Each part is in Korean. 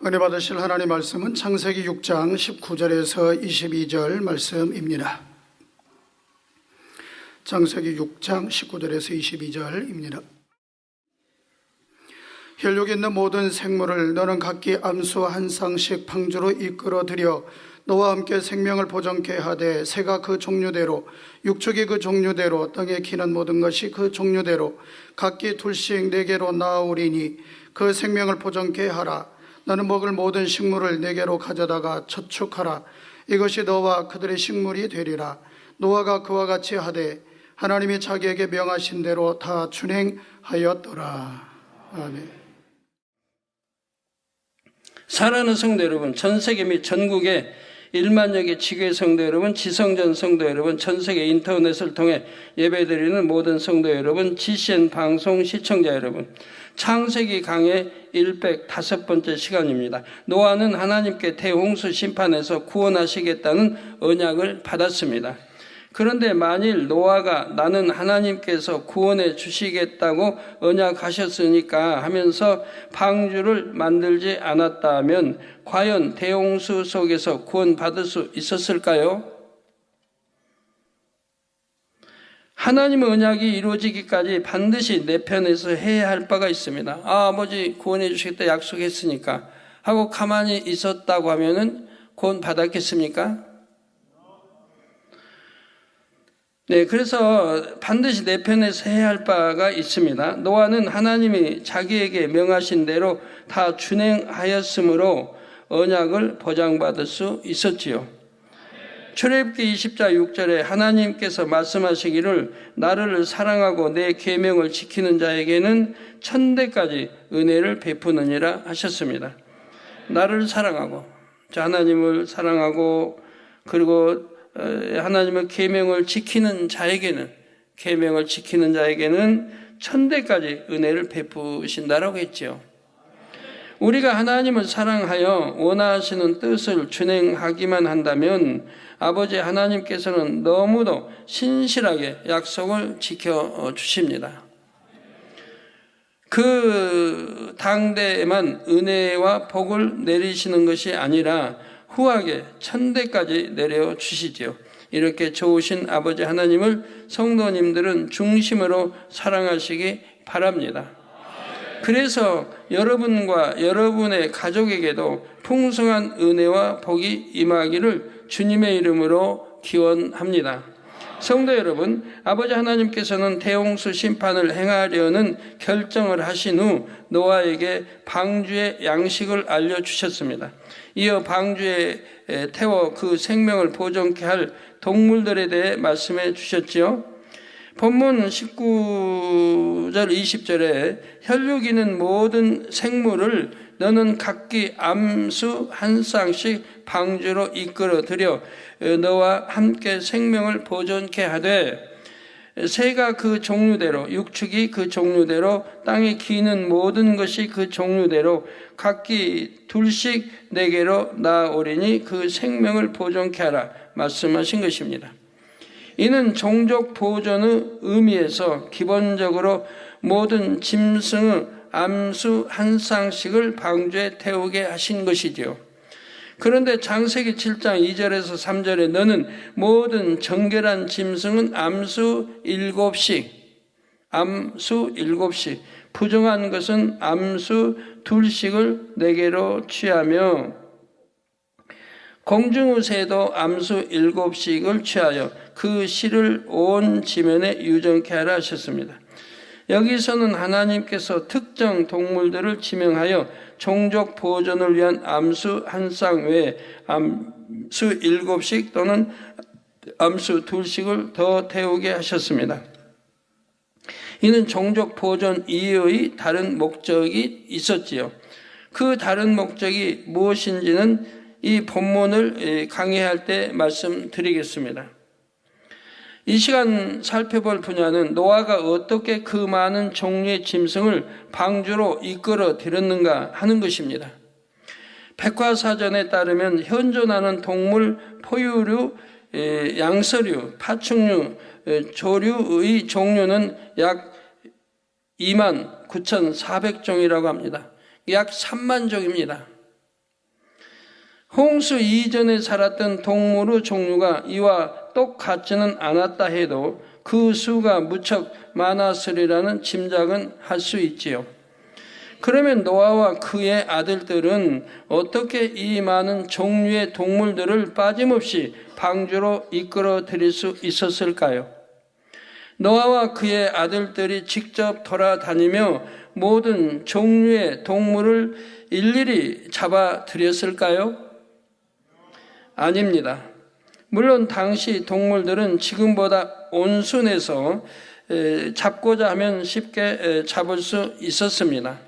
은혜 받으실 하나님 말씀은 창세기 6장 19절에서 22절 말씀입니다. 창세기 6장 19절에서 22절입니다. 혈육에 있는 모든 생물을 너는 각기 암수 한 쌍씩 방주로 이끌어들여 너와 함께 생명을 보존케 하되 새가 그 종류대로 육축이 그 종류대로 땅에 기는 모든 것이 그 종류대로 각기 둘씩 네개로 나아오리니 그 생명을 보존케 하라. 너는 먹을 모든 식물을 네개로 가져다가 저축하라. 이것이 너와 그들의 식물이 되리라. 노아가 그와 같이 하되 하나님이 자기에게 명하신 대로 다 준행하였더라. 아멘. 사랑하는 성도 여러분, 전세계 및 전국의 1만여 개 지교회 성도 여러분, 지성전 성도 여러분, 전세계 인터넷을 통해 예배드리는 모든 성도 여러분, GCN 방송 시청자 여러분, 창세기 강의 105번째 시간입니다. 노아는 하나님께 대홍수 심판에서 구원하시겠다는 언약을 받았습니다. 그런데 만일 노아가 나는 하나님께서 구원해 주시겠다고 언약하셨으니까 하면서 방주를 만들지 않았다면 과연 대홍수 속에서 구원받을 수 있었을까요? 하나님의 언약이 이루어지기까지 반드시 내 편에서 해야 할 바가 있습니다. 아버지 구원해 주시겠다 약속했으니까 하고 가만히 있었다고 하면은 구원 받았겠습니까? 네, 그래서 반드시 내 편에서 해야 할 바가 있습니다. 노아는 하나님이 자기에게 명하신 대로 다 준행하였으므로 언약을 보장받을 수 있었지요. 출애굽기 20장 6절에 하나님께서 말씀하시기를 나를 사랑하고 내 계명을 지키는 자에게는 천대까지 은혜를 베푸느니라 하셨습니다. 나를 사랑하고, 하나님을 사랑하고, 그리고 하나님의 계명을 지키는 자에게는 천대까지 은혜를 베푸신다라고 했지요. 우리가 하나님을 사랑하여 원하시는 뜻을 준행하기만 한다면 아버지 하나님께서는 너무도 신실하게 약속을 지켜주십니다. 그 당대에만 은혜와 복을 내리시는 것이 아니라 후하게 천대까지 내려주시지요. 이렇게 좋으신 아버지 하나님을 성도님들은 중심으로 사랑하시기 바랍니다. 그래서 여러분과 여러분의 가족에게도 풍성한 은혜와 복이 임하기를 주님의 이름으로 기원합니다. 성도 여러분, 아버지 하나님께서는 대홍수 심판을 행하려는 결정을 하신 후 노아에게 방주의 양식을 알려주셨습니다. 이어 방주에 태워 그 생명을 보존케 할 동물들에 대해 말씀해 주셨지요. 본문 19절 20절에 혈육이는 모든 생물을 너는 각기 암수 한 쌍씩 방주로 이끌어들여 너와 함께 생명을 보존케 하되 새가 그 종류대로 육축이 그 종류대로 땅에 기는 모든 것이 그 종류대로 각기 둘씩 네개로 나아오리니 그 생명을 보존케 하라 말씀하신 것입니다. 이는 종족 보존의 의미에서 기본적으로 모든 짐승의 암수 한 쌍씩을 방주에 태우게 하신 것이지요. 그런데 창세기 7장 2절에서 3절에 너는 모든 정결한 짐승은 암수 7씩, 부정한 것은 암수 2씩을 4개로 취하며 공중의 새도 암수 7씩을 취하여 그 실을 온 지면에 유정케 하라 하셨습니다. 여기서는 하나님께서 특정 동물들을 지명하여 종족 보존을 위한 암수 한 쌍 외에 암수 7씩 또는 암수 2씩을 더 태우게 하셨습니다. 이는 종족 보존 이외의 다른 목적이 있었지요. 그 다른 목적이 무엇인지는 이 본문을 강의할 때 말씀드리겠습니다. 이 시간 살펴볼 분야는 노아가 어떻게 그 많은 종류의 짐승을 방주로 이끌어 들였는가 하는 것입니다. 백과사전에 따르면 현존하는 동물, 포유류, 양서류, 파충류, 조류의 종류는 약 29,400종이라고 합니다. 약 3만 종입니다. 홍수 이전에 살았던 동물의 종류가 이와 똑같지는 않았다 해도 그 수가 무척 많았으리라는 짐작은 할 수 있지요. 그러면 노아와 그의 아들들은 어떻게 이 많은 종류의 동물들을 빠짐없이 방주로 이끌어 들일 수 있었을까요? 노아와 그의 아들들이 직접 돌아다니며 모든 종류의 동물을 일일이 잡아들였을까요? 아닙니다. 물론 당시 동물들은 지금보다 온순해서 잡고자 하면 쉽게 잡을 수 있었습니다.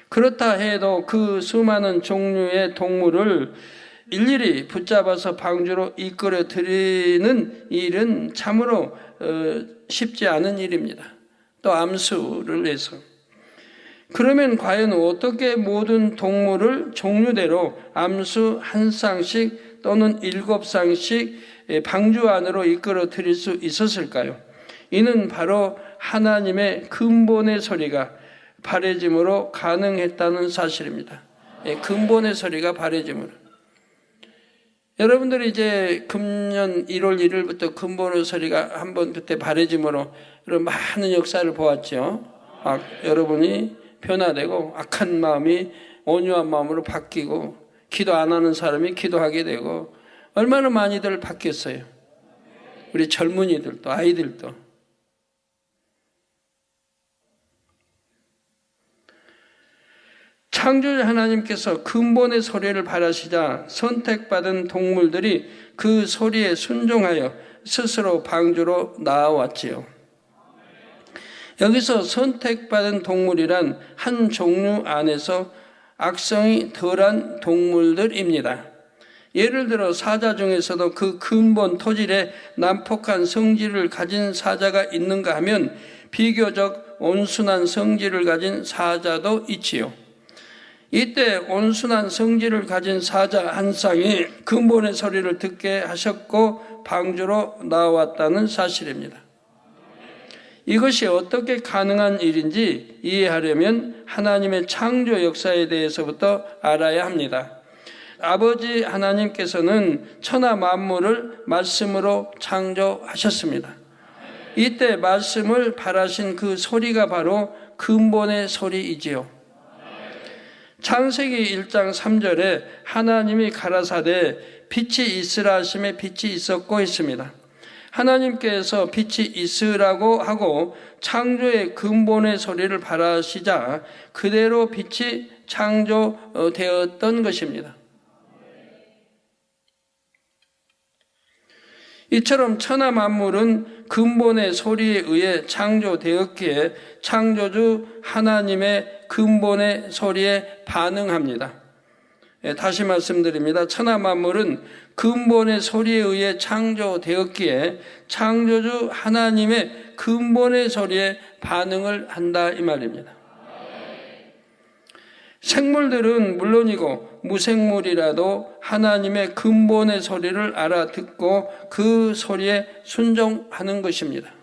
그렇다 해도 그 수많은 종류의 동물을 일일이 붙잡아서 방주로 이끌어 들이는 일은 참으로 쉽지 않은 일입니다. 또 암수를 해서. 그러면 과연 어떻게 모든 동물을 종류대로 암수 한 쌍씩 또는 7쌍씩 방주 안으로 이끌어 들일 수 있었을까요? 이는 바로 하나님의 근본의 소리가 바래짐으로 가능했다는 사실입니다. 근본의 소리가 바래짐으로. 여러분들이 이제 금년 1월 1일부터 근본의 소리가 한번 그때 바래짐으로 이런 많은 역사를 보았죠. 여러분이 변화되고 악한 마음이 온유한 마음으로 바뀌고 기도 안 하는 사람이 기도하게 되고 얼마나 많이들 바뀌었어요. 우리 젊은이들도 아이들도. 창조주 하나님께서 근본의 소리를 바라시자 선택받은 동물들이 그 소리에 순종하여 스스로 방주로 나아왔지요. 여기서 선택받은 동물이란 한 종류 안에서 악성이 덜한 동물들입니다. 예를 들어 사자 중에서도 그 근본 토질에 난폭한 성질을 가진 사자가 있는가 하면 비교적 온순한 성질을 가진 사자도 있지요. 이때 온순한 성질을 가진 사자 한 쌍이 근본의 소리를 듣게 하셨고 방주로 나왔다는 사실입니다. 이것이 어떻게 가능한 일인지 이해하려면 하나님의 창조 역사에 대해서부터 알아야 합니다. 아버지 하나님께서는 천하 만물을 말씀으로 창조하셨습니다. 이때 말씀을 바라신 그 소리가 바로 근본의 소리이지요. 창세기 1장 3절에 하나님이 가라사대 빛이 있으라 하심에 빛이 있었고 했습니다. 하나님께서 빛이 있으라고 하고 창조의 근본의 소리를 바라시자 그대로 빛이 창조되었던 것입니다. 이처럼 천하 만물은 근본의 소리에 의해 창조되었기에 창조주 하나님의 근본의 소리에 반응합니다. 다시 말씀드립니다. 천하 만물은 근본의 소리에 의해 창조되었기에 창조주 하나님의 근본의 소리에 반응을 한다 이 말입니다. 생물들은 물론이고 무생물이라도 하나님의 근본의 소리를 알아듣고 그 소리에 순종하는 것입니다.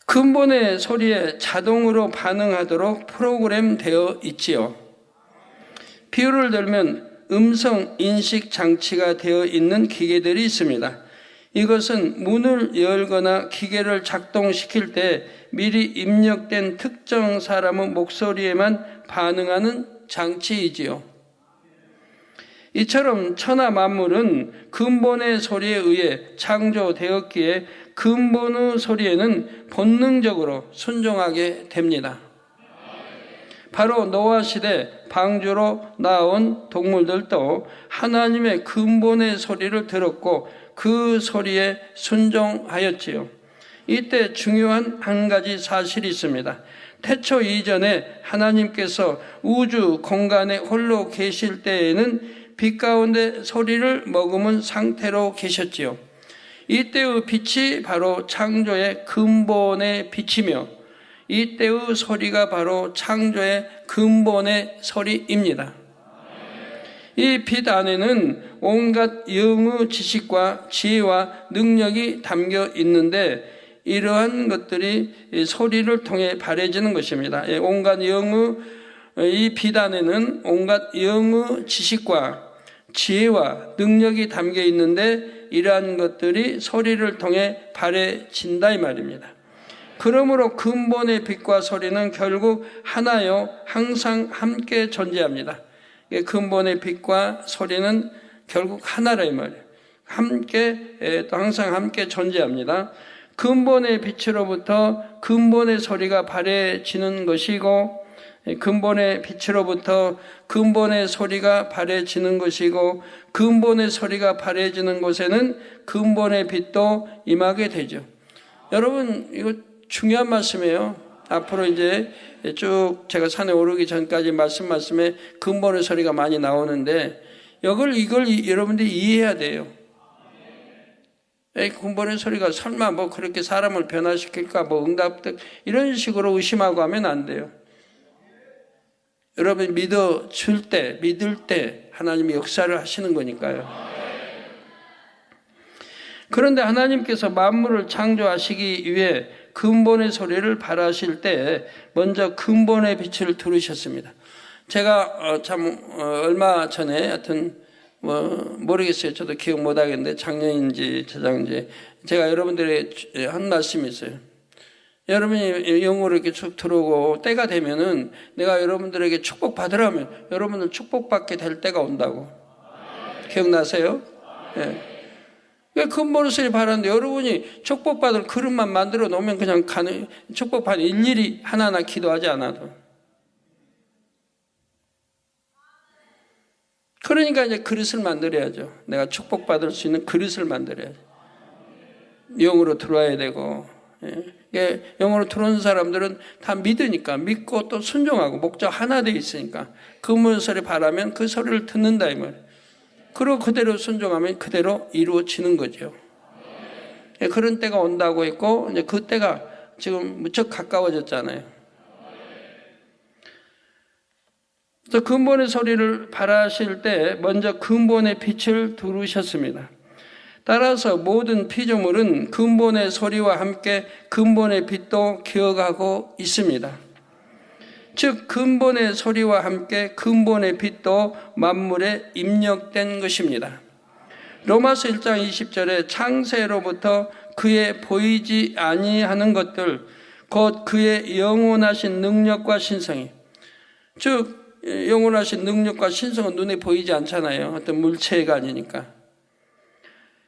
근본의 소리에 자동으로 반응하도록 프로그램되어 있지요. 비유를 들면 음성 인식 장치가 되어 있는 기계들이 있습니다. 이것은 문을 열거나 기계를 작동시킬 때 미리 입력된 특정 사람의 목소리에만 반응하는 장치이지요. 이처럼 천하 만물은 근본의 소리에 의해 창조되었기에 근본의 소리에는 본능적으로 순종하게 됩니다. 바로 노아 시대 방주로 나온 동물들도 하나님의 근본의 소리를 들었고 그 소리에 순종하였지요. 이때 중요한 한 가지 사실이 있습니다. 태초 이전에 하나님께서 우주 공간에 홀로 계실 때에는 빛 가운데 소리를 머금은 상태로 계셨지요. 이때의 빛이 바로 창조의 근본의 빛이며 이때의 소리가 바로 창조의 근본의 소리입니다. 이 빛 안에는 온갖 영의 지식과 지혜와 능력이 담겨 있는데 이러한 것들이 소리를 통해 바래지는 것입니다. 온갖 영의 이 비단에는 온갖 영의 지식과 지혜와 능력이 담겨 있는데 이러한 것들이 소리를 통해 발해진다 이 말입니다. 그러므로 근본의 빛과 소리는 결국 하나요, 항상 함께 존재합니다. 근본의 빛과 소리는 결국 하나라 이 말이에요. 함께, 또 항상 함께 존재합니다. 근본의 빛으로부터 근본의 소리가 발해지는 것이고, 근본의 빛으로부터 근본의 소리가 발해지는 것이고, 근본의 소리가 발해지는 곳에는 근본의 빛도 임하게 되죠. 여러분, 이거 중요한 말씀이에요. 앞으로 이제 쭉 제가 산에 오르기 전까지 말씀에 근본의 소리가 많이 나오는데, 이걸 여러분들이 이해해야 돼요. 근본의 소리가 설마 뭐 그렇게 사람을 변화시킬까, 뭐 응답, 이런 식으로 의심하고 하면 안 돼요. 여러분이 믿을 때 하나님이 역사를 하시는 거니까요. 그런데 하나님께서 만물을 창조하시기 위해 근본의 소리를 발하실 때 먼저 근본의 빛을 들으셨습니다. 제가 얼마 전에 하여튼 모르겠어요. 저도 기억 못 하겠는데 작년인지 재작년인지 제가 여러분들에게 한 말씀이 있어요. 여러분이 영으로 이렇게 쭉 들어오고 때가 되면은 내가 여러분들에게 축복 받으라면 여러분을 축복받게 될 때가 온다고. 기억나세요? 네. 근본의 소리 바라는데 여러분이 축복받을 그릇만 만들어 놓으면 그냥 축복받는 일일이 하나하나 기도하지 않아도. 그러니까 이제 그릇을 만들어야죠. 내가 축복받을 수 있는 그릇을 만들어야죠. 영으로 들어와야 되고. 영으로 들어오는 사람들은 다 믿으니까 믿고 또 순종하고 목적 하나 되어 있으니까 근본의 소리 바라면 그 소리를 듣는다 이 말이에요. 그리고 그대로 순종하면 그대로 이루어지는 거죠. 그런 때가 온다고 했고 이제 그 때가 지금 무척 가까워졌잖아요. 그래서 근본의 소리를 발하실 때 먼저 근본의 빛을 들으셨습니다. 따라서 모든 피조물은 근본의 소리와 함께 근본의 빛도 기억하고 있습니다. 즉 근본의 소리와 함께 근본의 빛도 만물에 입력된 것입니다. 로마서 1장 20절에 창세로부터 그의 보이지 아니하는 것들 곧 그의 영원하신 능력과 신성이, 즉 영원하신 능력과 신성은 눈에 보이지 않잖아요. 어떤 물체가 아니니까.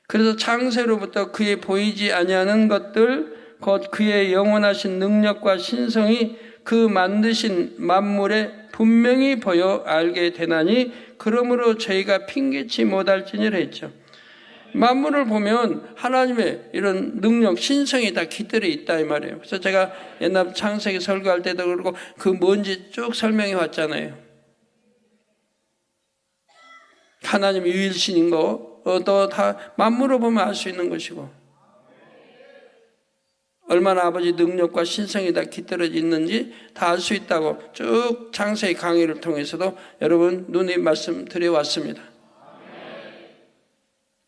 그래서 창세로부터 그의 보이지 아니하는 것들 곧 그의 영원하신 능력과 신성이 그 만드신 만물에 분명히 보여 알게 되나니 그러므로 저희가 핑계치 못할지니라 했죠. 만물을 보면 하나님의 이런 능력, 신성이 다 깃들어 있다 이 말이에요. 그래서 제가 옛날 창세기 설교할 때도 그러고 그 뭔지 쭉 설명해 왔잖아요. 하나님이 유일신인 거 또 다 만물을 보면 알 수 있는 것이고 얼마나 아버지 능력과 신성이 다 깃들어져 있는지 다 알 수 있다고 쭉 창세기 강의를 통해서도 여러분 눈이 말씀드려왔습니다.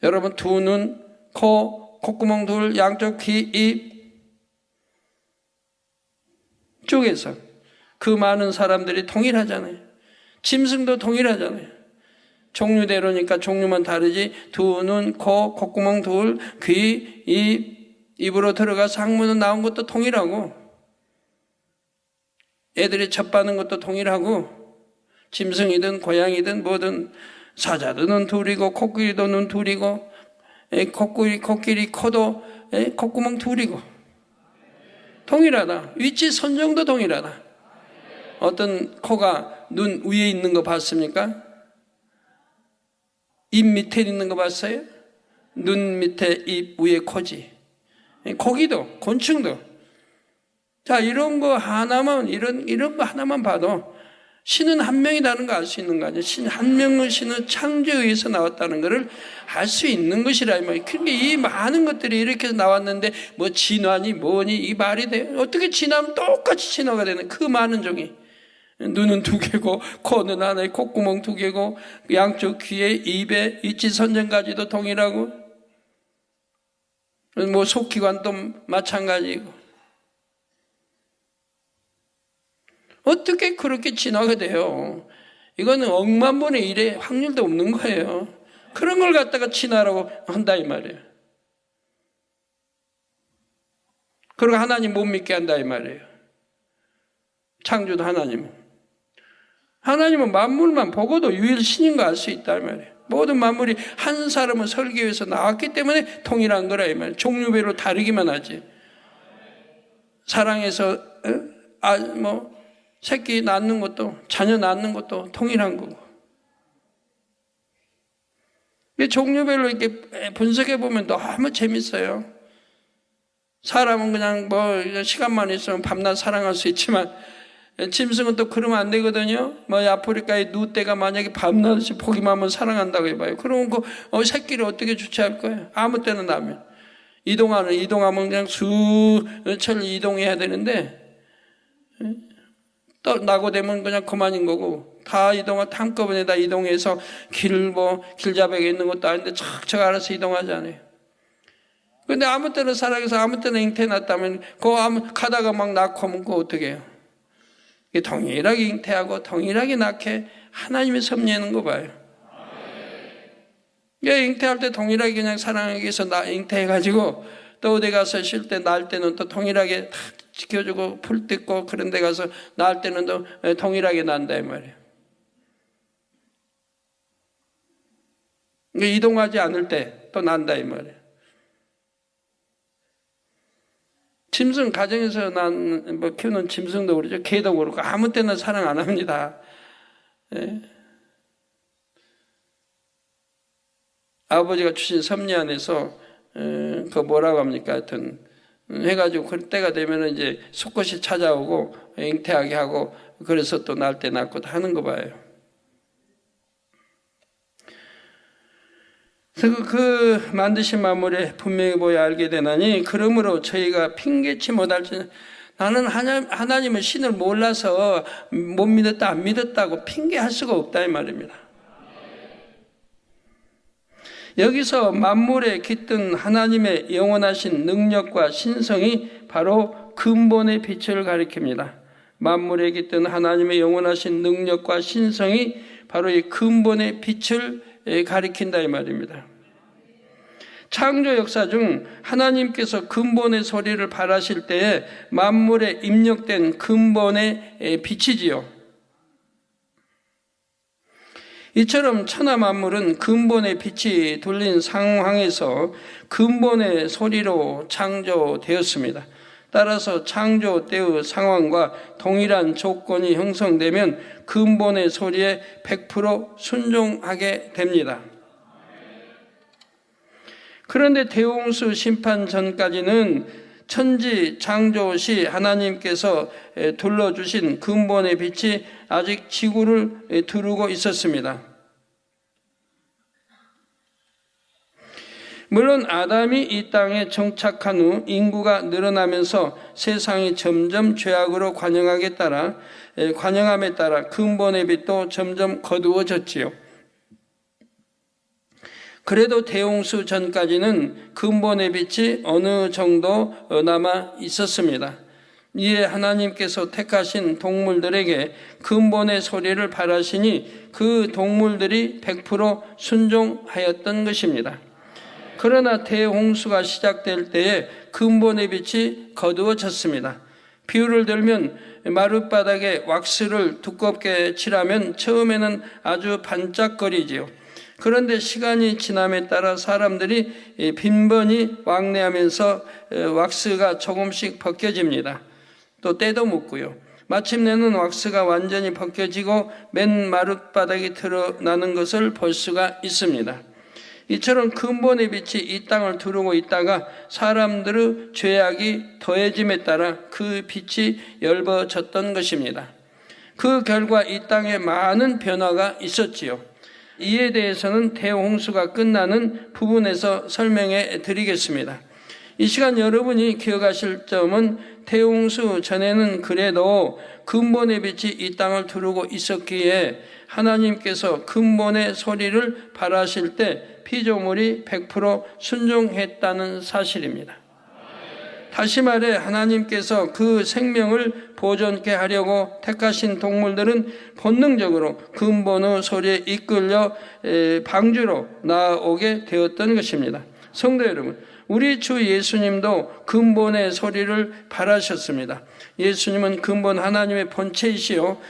여러분 두 눈, 코, 콧구멍 둘, 양쪽 귀, 입 쪽에서 그 많은 사람들이 동일하잖아요. 짐승도 동일하잖아요. 종류대로니까 종류만 다르지 두 눈, 코, 콧구멍 둘, 귀, 입으로 들어가서 항문으로 나온 것도 동일하고 애들이 젖바는 것도 동일하고 짐승이든 고양이든 뭐든 사자도 눈 둘이고 코끼리도 눈 둘이고 코끼리 코도 콧구멍 둘이고 동일하다. 위치 선정도 동일하다. 어떤 코가 눈 위에 있는 거 봤습니까? 입 밑에 있는 거 봤어요? 눈 밑에 입 위에 코지. 고기도 곤충도. 자, 이런 거 하나만 이런 거 하나만 봐도 신은 한 명이라는 거 알 수 있는 거 아니에요? 신 한 명의 신은 창조에 의해서 나왔다는 것을 알 수 있는 것이라 이 말이에요. 그러니까 이 많은 것들이 이렇게 나왔는데 뭐 진화니 뭐니 이 말이 돼요? 어떻게 진화하면 똑같이 진화가 되는 그 많은 종이. 눈은 두 개고 코는 하나에 콧구멍 두 개고 양쪽 귀에 입에 이치선정까지도 동일하고 뭐 속기관도 마찬가지고 어떻게 그렇게 진화가 돼요? 이거는 억만 분의 1의 확률도 없는 거예요. 그런 걸 갖다가 진화라고 한다 이 말이에요. 그리고 하나님 못 믿게 한다 이 말이에요. 창조도 하나님은 만물만 보고도 유일신인 거 알 수 있다 이 말이에요. 모든 만물이 한 사람은 설계해서 나왔기 때문에 통일한 거라 이 말이에요. 종류별로 다르기만 하지. 사랑해서 새끼 낳는 것도 자녀 낳는 것도 통일한 거고. 종류별로 이렇게 분석해 보면 너무 재밌어요. 사람은 그냥 시간만 있으면 밤낮 사랑할 수 있지만 짐승은 또 그러면 안 되거든요. 아프리카의 누떼가 만약에 밤낮이 보기만 하면 사랑한다고 해봐요. 그러면 그 새끼를 어떻게 주체할 거예요? 아무 때나 나면. 이동하면 그냥 수철 이동해야 되는데, 또 나고되면 그냥 그만인 거고, 한꺼번에 다 이동해서 길잡이가 있는 것도 아닌데 척척 알아서 이동하잖아요. 근데 아무 때나 살아서 아무 때나 잉태났다면, 가다가 막 낳고 하면 그거 어떻게 해요? 동일하게 잉태하고 동일하게 낳게 하나님이 섭리하는 거 봐요. 잉태할 때 동일하게 그냥 사랑하기 위해서 잉태해가지고 또 어디 가서 쉴 때 낳을 때는 또 동일하게 다 지켜주고 풀 뜯고 그런 데 가서 낳을 때는 또 동일하게 낳는다 이 말이에요. 이동하지 않을 때 또 낳는다 이 말이에요. 짐승 가정에서 키우는 짐승도 그렇죠. 개도 그렇고 아무 때나 사랑 안 합니다. 예. 아버지가 주신 섭리 안에서 뭐라고 합니까? 하여튼 해가지고 그럴 때가 되면 이제 수컷이 찾아오고 잉태하게 하고 그래서 또 낳을 때 낳고 하는 거 봐요. 그래서 그 만드신 만물에 분명히 보여 알게 되나니 그러므로 저희가 핑계치 못할지 나는 하나님은 신을 몰라서 못 믿었다 안 믿었다고 핑계할 수가 없다 이 말입니다. 여기서 만물에 깃든 하나님의 영원하신 능력과 신성이 바로 근본의 빛을 가리킵니다. 만물에 깃든 하나님의 영원하신 능력과 신성이 바로 이 근본의 빛을 가리킨다 이 말입니다. 창조 역사 중 하나님께서 근본의 소리를 발하실 때에 만물에 입력된 근본의 빛이지요. 이처럼 천하 만물은 근본의 빛이 돌린 상황에서 근본의 소리로 창조되었습니다. 따라서 창조 때의 상황과 동일한 조건이 형성되면 근본의 소리에 100% 순종하게 됩니다. 그런데 대홍수 심판 전까지는 천지 창조 시 하나님께서 둘러주신 근본의 빛이 아직 지구를 두르고 있었습니다. 물론 아담이 이 땅에 정착한 후 인구가 늘어나면서 세상이 점점 죄악으로 관영함에 따라 근본의 빛도 점점 거두어졌지요. 그래도 대홍수 전까지는 근본의 빛이 어느 정도 남아 있었습니다. 이에 하나님께서 택하신 동물들에게 근본의 소리를 발하시니 그 동물들이 100% 순종하였던 것입니다. 그러나 대홍수가 시작될 때에 근본의 빛이 거두어졌습니다. 비유를 들면 마룻바닥에 왁스를 두껍게 칠하면 처음에는 아주 반짝거리지요. 그런데 시간이 지남에 따라 사람들이 빈번히 왕래하면서 왁스가 조금씩 벗겨집니다. 또 때도 묻고요. 마침내는 왁스가 완전히 벗겨지고 맨 마룻바닥이 드러나는 것을 볼 수가 있습니다. 이처럼 근본의 빛이 이 땅을 두르고 있다가 사람들의 죄악이 더해짐에 따라 그 빛이 엷어졌던 것입니다. 그 결과 이 땅에 많은 변화가 있었지요. 이에 대해서는 대홍수가 끝나는 부분에서 설명해 드리겠습니다. 이 시간 여러분이 기억하실 점은 대홍수 전에는 그래도 근본의 빛이 이 땅을 두르고 있었기에 하나님께서 근본의 소리를 발하실 때 피조물이 100% 순종했다는 사실입니다. 다시 말해 하나님께서 그 생명을 보존케 하려고 택하신 동물들은 본능적으로 근본의 소리에 이끌려 방주로 나아오게 되었던 것입니다. 성도 여러분, 우리 주 예수님도 근본의 소리를 바라셨습니다. 예수님은 근본 하나님의 본체이시요,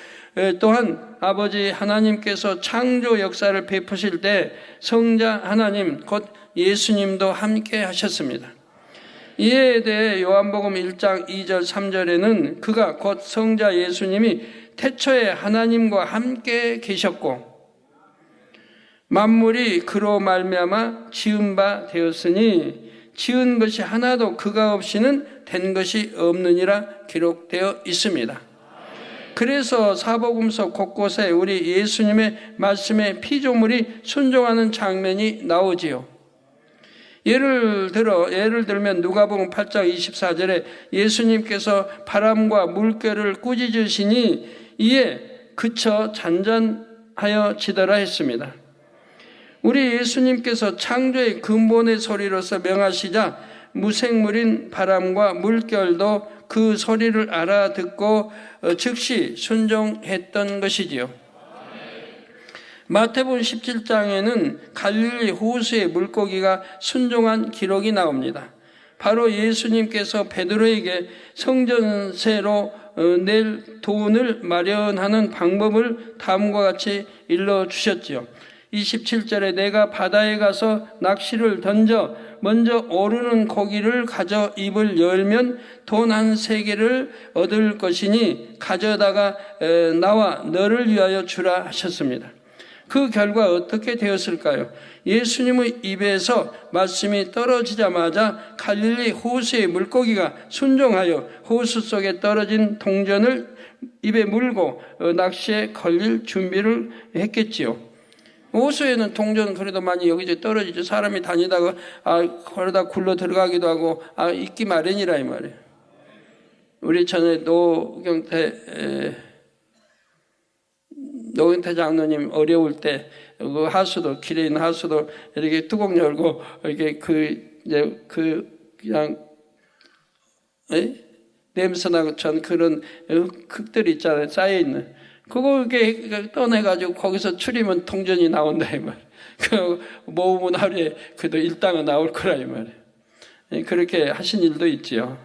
또한 아버지 하나님께서 창조 역사를 베푸실 때 성자 하나님 곧 예수님도 함께 하셨습니다. 이에 대해 요한복음 1장 2절 3절에는 그가 곧 성자 예수님이 태초에 하나님과 함께 계셨고 만물이 그로 말미암아 지은 바 되었으니 지은 것이 하나도 그가 없이는 된 것이 없느니라 기록되어 있습니다. 그래서 사복음서 곳곳에 우리 예수님의 말씀에 피조물이 순종하는 장면이 나오지요. 예를 들면 누가복음 8장 24절에 예수님께서 바람과 물결을 꾸짖으시니 이에 그쳐 잔잔하여 지더라 했습니다. 우리 예수님께서 창조의 근본의 소리로서 명하시자 무생물인 바람과 물결도 그 소리를 알아듣고 즉시 순종했던 것이지요. 마태복음 17장에는 갈릴리 호수의 물고기가 순종한 기록이 나옵니다. 바로 예수님께서 베드로에게 성전세로 낼 돈을 마련하는 방법을 다음과 같이 일러주셨지요. 27절에 내가 바다에 가서 낚시를 던져 먼저 오르는 고기를 가져 입을 열면 돈 한 3개를 얻을 것이니 가져다가 나와 너를 위하여 주라 하셨습니다. 그 결과 어떻게 되었을까요? 예수님의 입에서 말씀이 떨어지자마자 갈릴리 호수의 물고기가 순종하여 호수 속에 떨어진 동전을 입에 물고 낚시에 걸릴 준비를 했겠지요. 호수에는 동전은 그래도 많이 여기저기 떨어지죠. 사람이 다니다가 그러다 굴러 들어가기도 하고 있기 마련이라 이 말이에요. 우리 전에 노경태 장로님 어려울 때 그 하수도 길에 있는 하수도 이렇게 뚜껑 열고 이렇게 그냥 냄새 나고 전 그런 흙들이 있잖아요. 쌓여 있는 그거 이렇게 떠내가지고 거기서 추리면 동전이 나온다 이 말. 그 모으면 하루에 그래도 일당은 나올 거라 이 말이에요. 그렇게 하신 일도 있지요.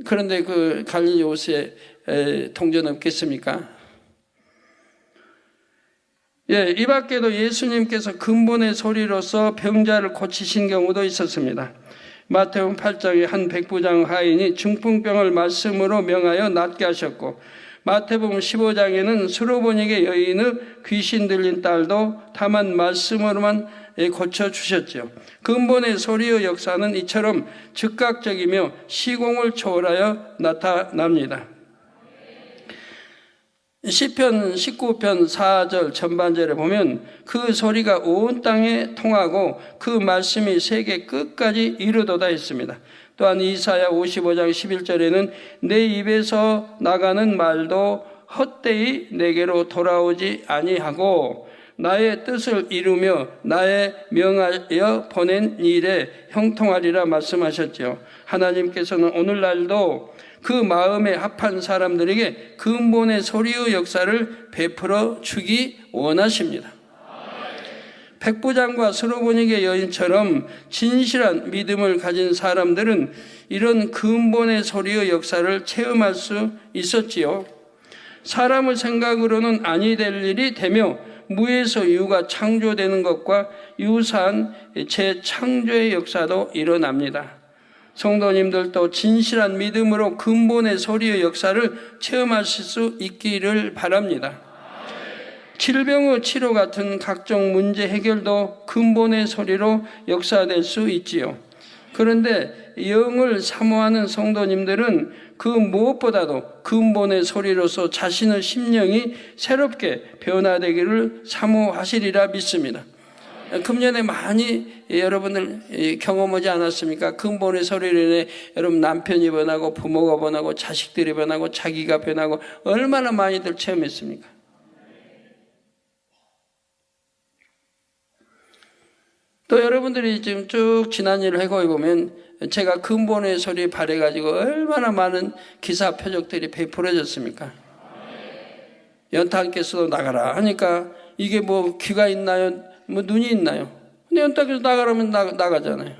그런데 그 갈릴리 호수에 동전 없겠습니까? 이 밖에도 예수님께서 근본의 소리로서 병자를 고치신 경우도 있었습니다. 마태복음 8장에 한 백부장 하인이 중풍병을 말씀으로 명하여 낫게 하셨고 마태복음 15장에는 수로보니게 여인의 귀신 들린 딸도 다만 말씀으로만 고쳐주셨죠. 근본의 소리의 역사는 이처럼 즉각적이며 시공을 초월하여 나타납니다. 시편 19편 4절 전반절에 보면 그 소리가 온 땅에 통하고 그 말씀이 세계 끝까지 이르도다 했습니다. 또한 이사야 55장 11절에는 내 입에서 나가는 말도 헛되이 내게로 돌아오지 아니하고 나의 뜻을 이루며 나의 명하여 보낸 일에 형통하리라 말씀하셨죠. 하나님께서는 오늘날도 그 마음에 합한 사람들에게 근본의 소리의 역사를 베풀어 주기 원하십니다. 백부장과 수로보니게 여인처럼 진실한 믿음을 가진 사람들은 이런 근본의 소리의 역사를 체험할 수 있었지요. 사람의 생각으로는 아니 될 일이 되며 무에서 유가 창조되는 것과 유사한 재창조의 역사도 일어납니다. 성도님들도 진실한 믿음으로 근본의 소리의 역사를 체험하실 수 있기를 바랍니다. 질병의 치료 같은 각종 문제 해결도 근본의 소리로 역사될 수 있지요. 그런데 영을 사모하는 성도님들은 그 무엇보다도 근본의 소리로서 자신의 심령이 새롭게 변화되기를 사모하시리라 믿습니다. 금년에 많이 여러분들 경험하지 않았습니까? 근본의 소리로 인해 여러분 남편이 변하고 부모가 변하고 자식들이 변하고 자기가 변하고 얼마나 많이들 체험했습니까? 또 여러분들이 지금 쭉 지난 일을 해보면 제가 근본의 소리 발해가지고 얼마나 많은 기사 표적들이 베풀어졌습니까? 연탄께서도 나가라 하니까 이게 뭐 귀가 있나요? 뭐 눈이 있나요? 근데 연탄께서 나가라면 나가잖아요.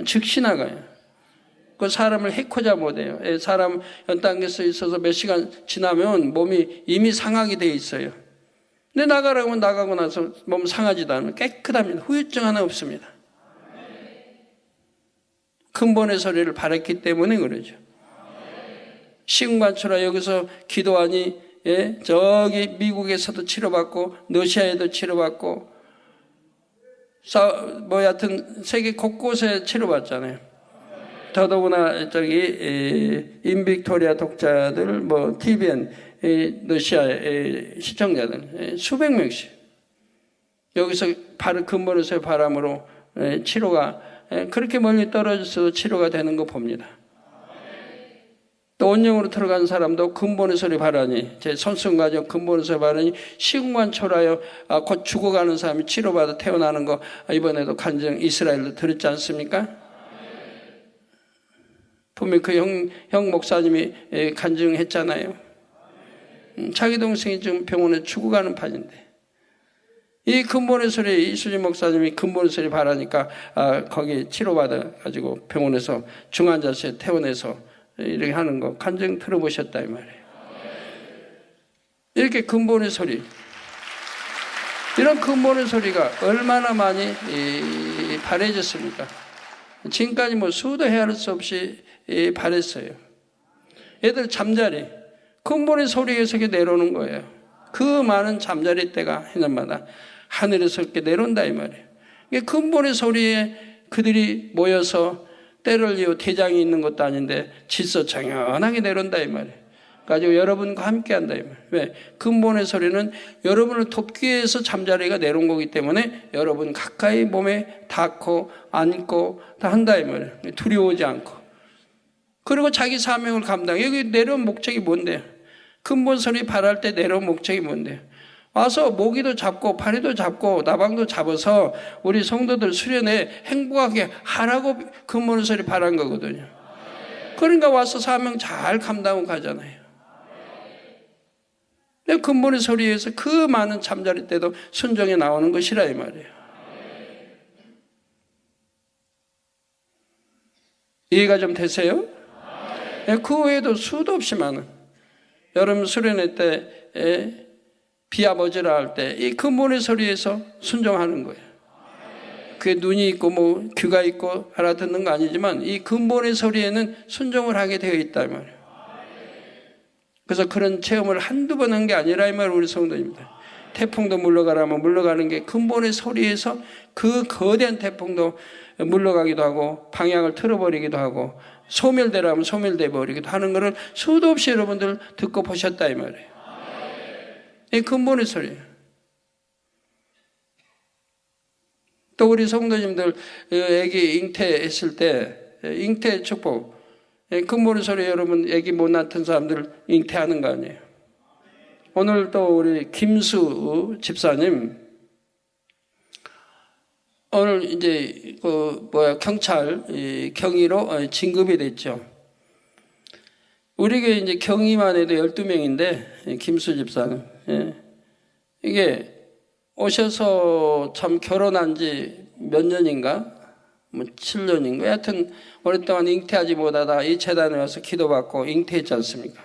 즉시 나가요. 그 사람을 해코자 못해요. 사람 연탄께서 있어서 몇 시간 지나면 몸이 이미 상하게 돼 있어요. 근데 나가라고 하면 나가고 나서 몸 상하지도 않으면 깨끗합니다. 후유증 하나 없습니다. 근본의 소리를 바랬기 때문에 그러죠. 시궁관초라 여기서 기도하니 저기 미국에서도 치료받고 러시아에도 치료받고 여하튼 세계 곳곳에 치료받잖아요. 더더구나 저기 인빅토리아 독자들 TVN 러시아의 시청자들 수백 명씩 여기서 근본에서의 바람으로 치료가 그렇게 멀리 떨어져서 치료가 되는 거 봅니다. 또 원령으로 들어간 사람도 근본의 소리 바라니 제 손승가족 근본의 소리 바라니 시궁관초라여 곧 죽어가는 사람이 치료받아 태어나는 거 이번에도 간증 이스라엘도 들었지 않습니까? 분명히 그 형 목사님이 간증했잖아요. 자기 동생이 지금 병원에 죽어가는 판인데 이 근본의 소리 이수진 목사님이 근본의 소리 바라니까 거기 치료받아 가지고 병원에서 중환자실에 퇴원해서 이렇게 하는 거 간증 들어보셨다 이 말이에요. 이렇게 근본의 소리 이런 근본의 소리가 얼마나 많이 바래졌습니까? 지금까지 수도 헤아릴 수 없이 바랬어요. 애들 잠자리 근본의 소리에서 내려오는 거예요. 그 많은 잠자리 때가 해년마다 하늘에서 이렇게 내려온다 이 말이에요. 근본의 소리에 그들이 모여서 때를 이어 대장이 있는 것도 아닌데 질서정연하게 내려온다 이 말이에요. 가지고 여러분과 함께 한다 이 말이에요. 왜? 근본의 소리는 여러분을 돕기 위해서 잠자리가 내려온 거기 때문에 여러분 가까이 몸에 닿고 안고 다 한다 이 말이에요. 두려워하지 않고. 그리고 자기 사명을 감당. 여기 내려온 목적이 뭔데요? 근본 소리 발할 때 내려온 목적이 뭔데요? 와서 모기도 잡고 파리도 잡고 나방도 잡아서 우리 성도들 수련회 행복하게 하라고 근본 소리 발한 거거든요. 그러니까 와서 사명 잘 감당하고 가잖아요. 근본의 소리에서 그 많은 잠자리 때도 순종에 나오는 것이라 이 말이에요. 이해가 좀 되세요? 그 외에도 수도 없이 많은 여러분 수련회 때 비아버지라 할 때 이 근본의 소리에서 순종하는 거예요. 그게 눈이 있고 귀가 있고 알아듣는 거 아니지만 이 근본의 소리에는 순종을 하게 되어 있다 이 말이에요. 그래서 그런 체험을 한두 번 한 게 아니라 이 말이에요. 우리 성도입니다. 태풍도 물러가라면 물러가는 게 근본의 소리에서 그 거대한 태풍도 물러가기도 하고 방향을 틀어버리기도 하고 소멸되라면 소멸돼 버리기도 하는 것을 수도 없이 여러분들 듣고 보셨다 이 말이에요. 이 근본의 소리예요. 또 우리 성도님들 애기 잉태했을 때 잉태 축복 근본의 소리 여러분 애기 못 낳던 사람들 잉태하는 거 아니에요. 오늘 또 우리 김수 집사님 오늘 이제 경찰 경위로 진급이 됐죠. 우리 교회 이제 경위만 해도 12명인데 김수 집사는 이게 오셔서 참 결혼한 지 몇 년인가 7년인가 하여튼 오랫동안 잉태하지 못하다 이 재단에 와서 기도받고 잉태했지 않습니까?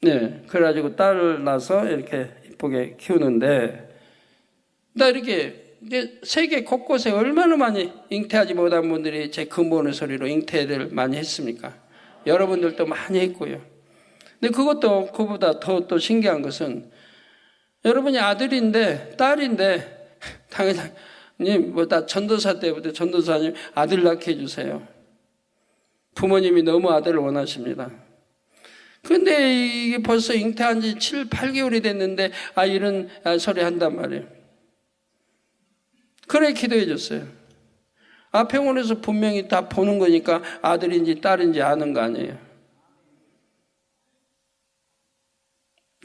네, 그래가지고 딸을 낳아서 이렇게 이쁘게 키우는데 나 이렇게 세계 곳곳에 얼마나 많이 잉태하지 못한 분들이 제 근본의 소리로 잉태를 많이 했습니까? 여러분들도 많이 했고요. 근데 그보다 더 또 신기한 것은 여러분이 아들인데 딸인데 당연히 다 전도사 때부터 전도사님 아들 낳게 해주세요. 부모님이 너무 아들을 원하십니다. 근데 이게 벌써 잉태한 지 7, 8개월이 됐는데 이런 소리 한단 말이에요. 그래 기도해 줬어요. 병원에서 분명히 다 보는 거니까 아들인지 딸인지 아는 거 아니에요.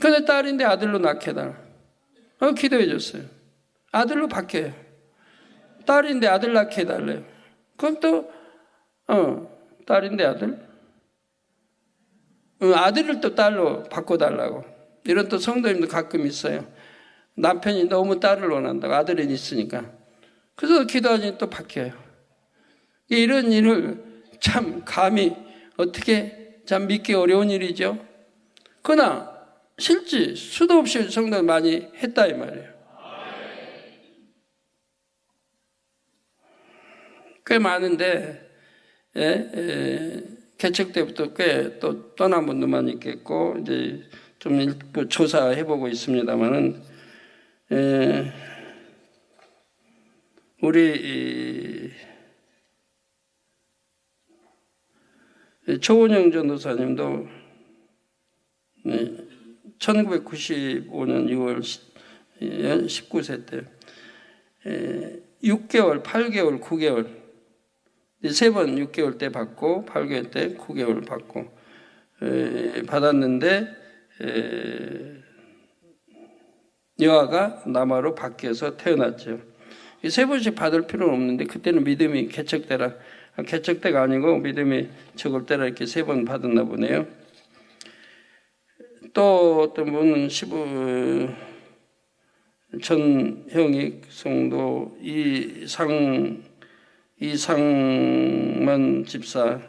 근데 딸인데 아들로 낳게 해달라. 기도해 줬어요. 아들로 바뀌어요. 딸인데 아들 낳게 해달래요. 그럼 또 딸인데 아들? 아들을 또 딸로 바꿔달라고. 이런 또 성도님도 가끔 있어요. 남편이 너무 딸을 원한다고. 아들은 있으니까. 그래서 기도하니 또 바뀌어요. 이런 일을 참 감히 어떻게 참 믿기 어려운 일이죠. 그러나 실제 수도 없이 성도들 많이 했다 이 말이에요. 꽤 많은데 개척 때부터 꽤 또 떠난 분도 많이 있겠고 이제 좀 일부 조사해 보고 있습니다만은 우리 조은영 전도사님도 1995년 6월 19세 때 6개월, 8개월, 9개월 세 번 6개월 때 받고 8개월 때 9개월 받고 받았는데 여아가 남아로 바뀌어서 태어났죠. 세 번씩 받을 필요는 없는데 그때는 믿음이 개척때라 개척때가 아니고 믿음이 적을 때라 이렇게 세 번 받았나 보네요. 또 어떤 분은 전형익 성도 이상만 집사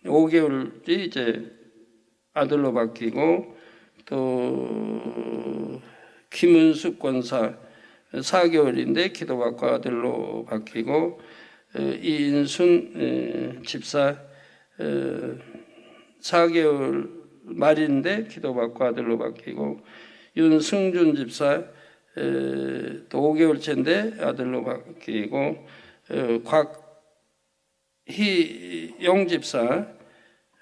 5개월이 이제 아들로 바뀌고 또 김은숙 권사 4개월인데 기도받고 아들로 바뀌고 이인순 집사 4개월 말인데 기도받고 아들로 바뀌고 윤승준 집사 또 5개월째인데 아들로 바뀌고 곽희영 집사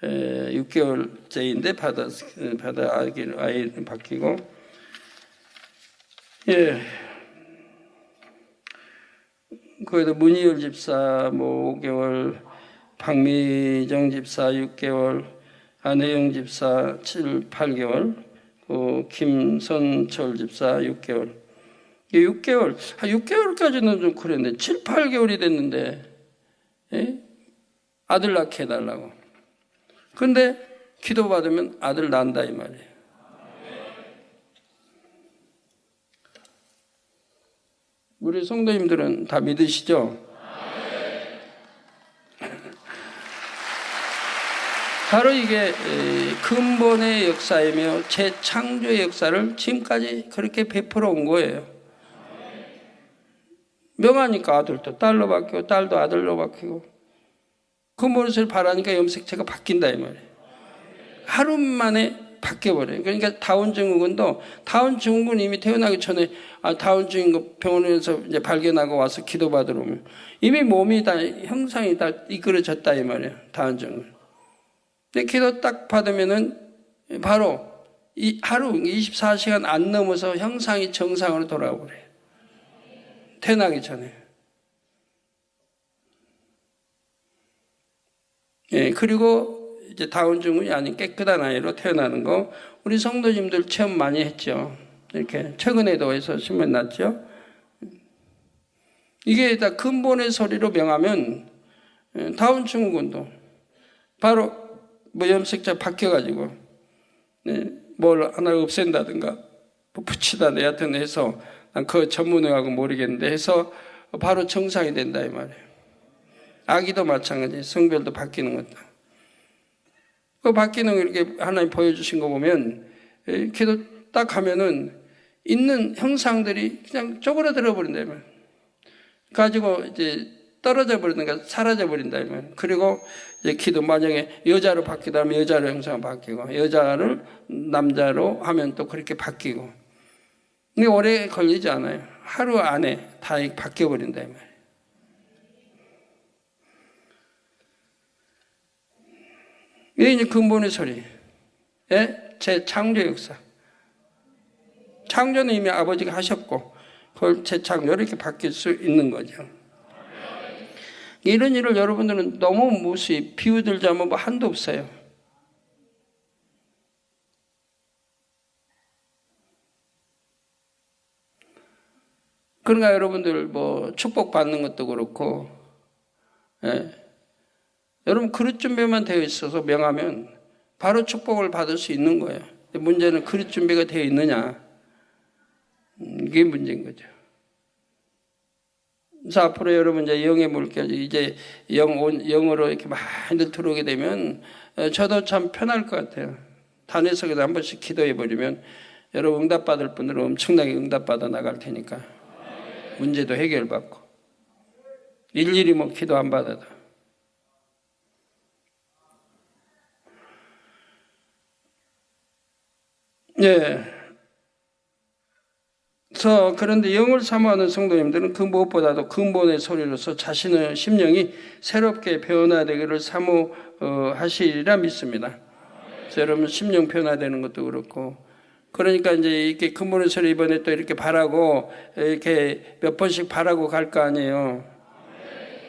6개월째인데 받아 아이 바뀌고 거기도 문희열 집사 뭐 5개월, 박미정 집사 6개월, 안혜영 집사 7, 8개월, 김선철 집사 6개월. 6개월까지는 좀 그랬는데 7, 8개월이 됐는데 아들 낳게 해달라고. 근데 기도받으면 아들 낳는다 이 말이에요. 우리 성도님들은 다 믿으시죠? 바로 이게 근본의 역사이며 재창조의 역사를 지금까지 그렇게 베풀어 온 거예요. 명하니까 아들도 딸로 바뀌고 딸도 아들로 바뀌고 근본을 바라니까 염색체가 바뀐다 이 말이에요. 하루 만에 바뀌어버려요. 그러니까 다운 증후군도 다운 증후군 이미 태어나기 전에 다운 증후군 병원에서 이제 발견하고 와서 기도받으러 오면 이미 몸이 다 형상이 다 이끌어졌다 이 말이에요. 다운 증후군. 근데 기도 딱 받으면은 바로 하루 24시간 안 넘어서 형상이 정상으로 돌아와 버려요. 태어나기 전에. 그리고 이제 다운 증후군이 아닌 깨끗한 아이로 태어나는 거 우리 성도님들 체험 많이 했죠. 이렇게 최근에도 해서 신문 났죠. 이게 다 근본의 소리로 명하면 다운 증후군도 바로 뭐 염색자 바뀌어가지고 뭘 하나 없앤다든가 뭐 붙이다 여하튼 해서 난 그 전문의하고 모르겠는데 해서 바로 정상이 된다 이 말이에요. 아기도 마찬가지 성별도 바뀌는 것도. 그 바뀌는 거 이렇게 하나님 보여주신 거 보면 기도 딱 하면은 있는 형상들이 그냥 쪼그라들어 버린다 이 말이에요. 가지고 이제 떨어져 버리는가 사라져 버린다 이 말이에요. 그리고 이제 기도 만약에 여자로 바뀌다 하면 여자로 형상 바뀌고 여자를 남자로 하면 또 그렇게 바뀌고. 근데 오래 걸리지 않아요. 하루 안에 다 바뀌어 버린다 이 말이에요. 이게 이제 근본의 소리. 재창조 역사. 창조는 이미 아버지가 하셨고 그걸 재창조로 이렇게 바뀔 수 있는 거죠. 이런 일을 여러분들은 너무 무시 비유들자면 뭐 한도 없어요. 그러니까 여러분들 뭐 축복받는 것도 그렇고, 예. 여러분 그릇 준비만 되어 있어서 명하면 바로 축복을 받을 수 있는 거예요. 문제는 그릇 준비가 되어 있느냐. 이게 문제인 거죠. 그래서 앞으로 여러분 이제 영의 물결, 이제 영으로 이렇게 많이들 들어오게 되면 저도 참 편할 것 같아요. 단에서 한 번씩 기도해 버리면 여러분 응답받을 분들은 엄청나게 응답받아 나갈 테니까 문제도 해결받고 일일이 뭐 기도 안 받아도. 예. 그런데 영을 사모하는 성도님들은 그 무엇보다도 근본의 소리로서 자신의 심령이 새롭게 변화되기를 사모하시리라 믿습니다. 그래서 여러분 심령 변화되는 것도 그렇고, 그러니까 이제 이렇게 근본의 소리 이번에 또 이렇게 바라고 이렇게 몇 번씩 바라고 갈 거 아니에요.